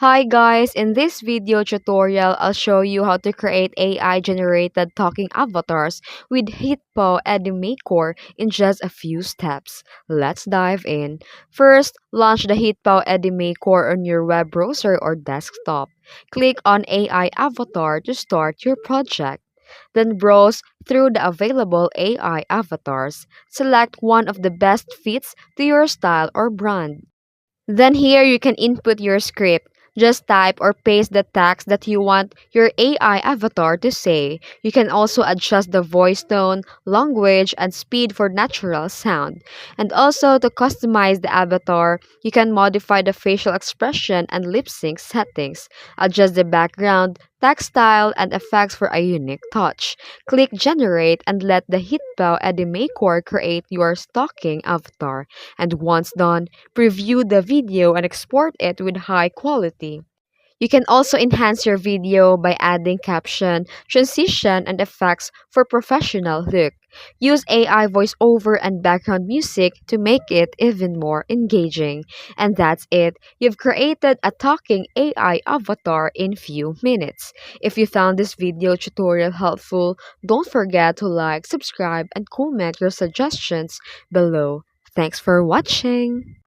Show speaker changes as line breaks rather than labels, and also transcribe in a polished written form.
Hi guys, in this video tutorial, I'll show you how to create AI generated talking avatars with Hitpaw Edimakor in just a few steps. Let's dive in. First, launch the Hitpaw Edimakor on your web browser or desktop. Click on AI avatar to start your project. Then browse through the available AI avatars. Select one of the best fits to your style or brand. Then here you can input your script. Just type or paste the text that you want your AI avatar to say. You can also adjust the voice tone, language, and speed for natural sound. And also to customize the avatar, you can modify the facial expression and lip sync settings. Adjust the background, text style, and effects for a unique touch. Click generate and let the Hitbow Edimakor create your stalking avatar. And once done, preview the video and export it with high quality. You can also enhance your video by adding caption, transition, and effects for professional look. Use AI voiceover and background music to make it even more engaging. And that's it. You've created a talking AI avatar in few minutes. If you found this video tutorial helpful, don't forget to like, subscribe, and comment your suggestions below. Thanks for watching.